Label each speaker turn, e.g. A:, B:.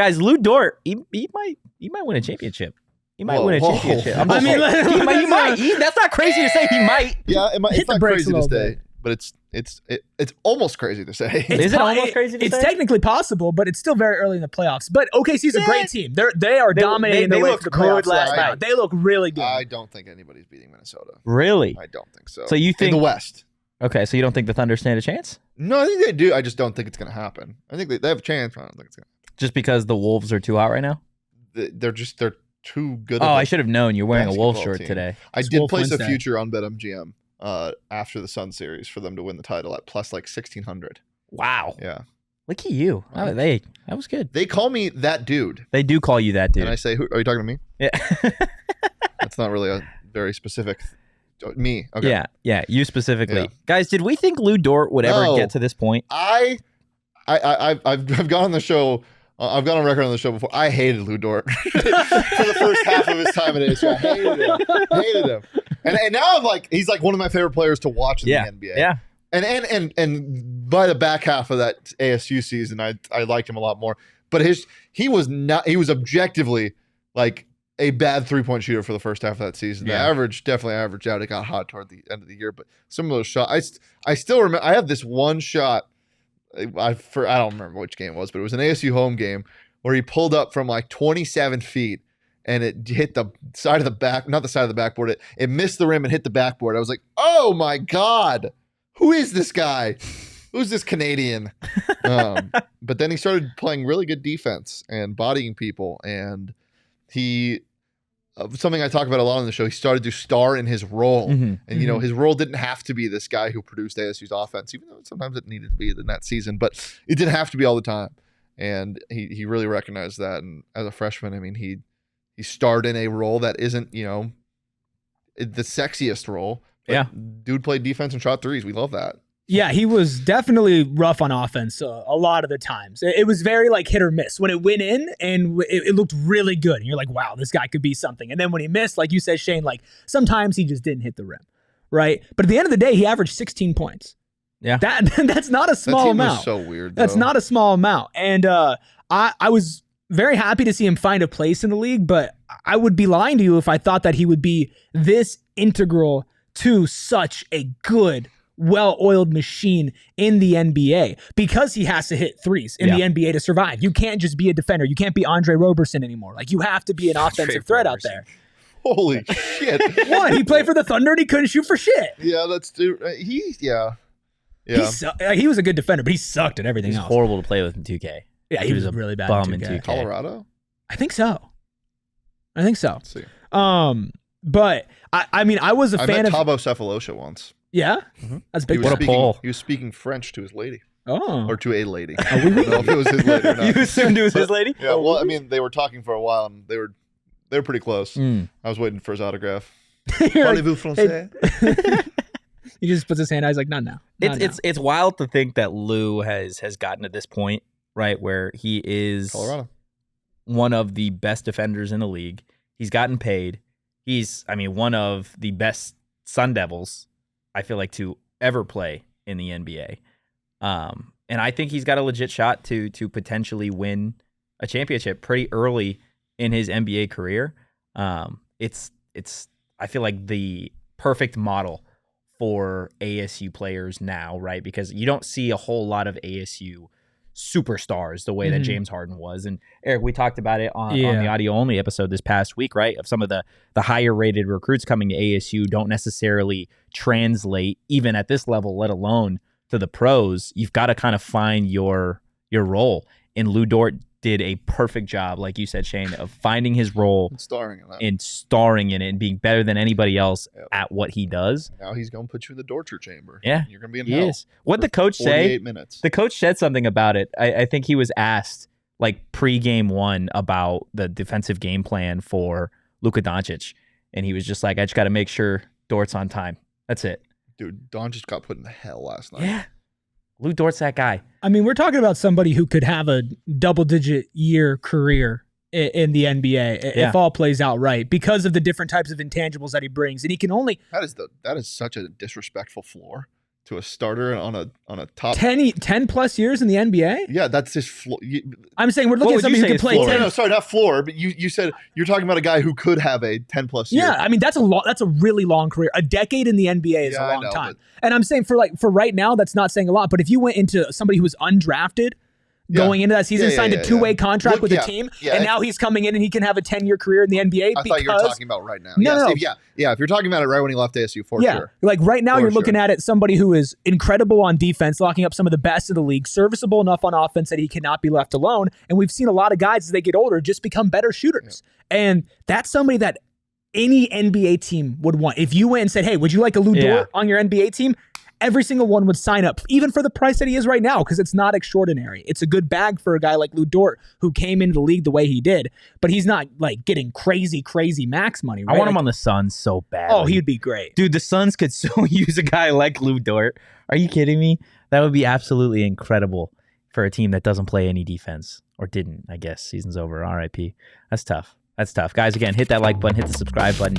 A: Guys, Lou Dort, he might win a championship. He might win a championship.
B: I mean,
A: he might. That's not crazy to say. He might.
C: Yeah, it's not crazy to say,
B: bit.
C: but it's almost crazy to say.
A: Is it almost crazy to say?
B: It's technically possible, but it's still very early in the playoffs. But OKC's a great team. They are dominating their way to the playoffs last night. They look really good.
C: I don't think anybody's beating Minnesota.
A: Really?
C: I don't think so.
A: So you think
C: in the West?
A: Okay, so you don't think the Thunder stand a chance?
C: No, I think they do. I just don't think it's going to happen. I think they have a chance. I don't think it's going to happen.
A: Just because the Wolves are too hot right now?
C: They're too good.
A: Oh, I should have known. You're wearing a Wolf shirt
C: team.
A: today.
C: I did place a future on BetMGM after the Sun series for them to win the title at plus like 1,600.
A: Wow.
C: Yeah.
A: Look at you.
C: Right.
A: That was good.
C: They call me that dude.
A: They do call you that dude.
C: And I say, are you talking to me?
A: Yeah.
C: That's not really a very specific. Me. Okay.
A: Yeah. You specifically.
C: Yeah.
A: Guys, did we think Lou Dort would ever get to this point?
C: I've gone on the show. I've gone on record on the show before. I hated Lou Dort for the first half of his time at ASU. I hated him. And now I'm like, he's like one of my favorite players to watch in the NBA.
A: Yeah.
C: And by the back half of that ASU season, I liked him a lot more. But he was objectively like a bad 3-point shooter for the first half of that season. The average definitely averaged out. It got hot toward the end of the year, but some of those shots, I still remember. I have this one shot. I don't remember which game it was, but it was an ASU home game where he pulled up from like 27 feet and it hit the side of the back, not the side of the backboard. It missed the rim and hit the backboard. I was like, oh my God, who is this guy? Who's this Canadian? But then he started playing really good defense and bodying people. And he, something I talk about a lot on the show, he started to star in his role. And, his role didn't have to be this guy who produced ASU's offense, even though sometimes it needed to be in that season, but it didn't have to be all the time. And he really recognized that. And as a freshman, I mean, he starred in a role that isn't, the sexiest role. But dude played defense and shot threes. We love that.
B: Yeah, he was definitely rough on offense a lot of the times. It was very like hit or miss. When it went in and it looked really good, and you're like, wow, this guy could be something. And then when he missed, like you said, Shane, like sometimes he just didn't hit the rim, right? But at the end of the day, he averaged 16 points. Yeah, that's not a small amount.
C: Was so weird.
B: That's not a small amount. And I was very happy to see him find a place in the league, but I would be lying to you if I thought that he would be this integral to such a good, well-oiled machine in the NBA, because he has to hit threes in the NBA to survive. You can't just be a defender. You can't be Andre Roberson anymore. Like, you have to be an offensive threat out there.
C: Holy shit.
B: What? He played for the Thunder and he couldn't shoot for shit.
C: Yeah,
B: He was a good defender, but he sucked at everything else.
A: Horrible to play with in 2K.
B: Yeah, he was a really bad
A: bum
B: in 2K.
C: Colorado?
B: I think so.
C: Let's see.
B: But I mean, I was a fan of
C: Thabo Cephalosha once.
B: Yeah? That's big.
A: What a pull.
C: He was speaking French to his lady.
B: Oh.
C: Or to a lady. I don't know if it was his lady or not.
A: You assumed it was his lady?
C: Yeah, well, I mean, they were talking for a while, and they were pretty close. I was waiting for his autograph. Parlez-vous français?
B: He just puts his hand out. He's like, not now.
A: It's wild to think that Lou has gotten to this point, right, where he is
C: Colorado,
A: one of the best defenders in the league. He's gotten paid. He's, one of the best Sun Devils, I feel like, to ever play in the NBA. And I think he's got a legit shot to potentially win a championship pretty early in his NBA career. It's I feel like the perfect model for ASU players now, right? Because you don't see a whole lot of ASU superstars the way that James Harden was. And Eric, we talked about it on the audio only episode this past week, right? Of some of the higher rated recruits coming to ASU don't necessarily translate even at this level, let alone to the pros. You've got to kind of find your role. And Lou Dort did a perfect job, like you said, Shane, of finding his role and starring in it and being better than anybody else at what he does.
C: Now he's going to put you in the torture chamber.
A: Yeah.
C: You're going to be in hell.
A: What the coach say?
C: Minutes.
A: The coach said something about it. I think he was asked like pre-game one about the defensive game plan for Luka Doncic. And he was just like, I just got to make sure Dort's on time. That's it.
C: Dude, Doncic got put in hell last night.
A: Yeah. Lou Dort's that guy.
B: I mean, we're talking about somebody who could have a double-digit year career in the NBA if all plays out right, because of the different types of intangibles that he brings. And he can only...
C: That is such a disrespectful floor. to a starter on a top
B: 10 plus years in the NBA?
C: Yeah, that's his floor.
B: I'm saying we're looking
A: What
B: at
A: would
B: somebody
A: you
B: who
A: say
B: can
A: his
B: play
A: floor?
B: 10.
C: No, sorry, not floor, but you said you're talking about a guy who could have a 10 plus year.
B: Yeah, I mean that's a really long career. A decade in the NBA is
C: Yeah,
B: a
C: I
B: long
C: know,
B: time. And I'm saying for right now, that's not saying a lot. But if you went into somebody who was undrafted going into that season, signed a two-way contract with a team, and now he's coming in and he can have a 10-year career in the NBA.
C: I thought you were talking about right now.
B: No.
C: If you're talking about it right when he left ASU, for sure.
B: Like right now, you're looking at it somebody who is incredible on defense, locking up some of the best in the league, serviceable enough on offense that he cannot be left alone. And we've seen a lot of guys as they get older just become better shooters. Yeah. And that's somebody that any NBA team would want. If you went and said, hey, would you like a Lou Dort on your NBA team? Every single one would sign up, even for the price that he is right now, because it's not extraordinary. It's a good bag for a guy like Lou Dort, who came into the league the way he did, but he's not like getting crazy max money. Right?
A: I want him on the Suns so bad.
B: Oh, he'd be great.
A: Dude, the Suns could so use a guy like Lou Dort. Are you kidding me? That would be absolutely incredible for a team that doesn't play any defense, or didn't, I guess. Season's over. RIP. That's tough. Guys, again, hit that like button, hit the subscribe button.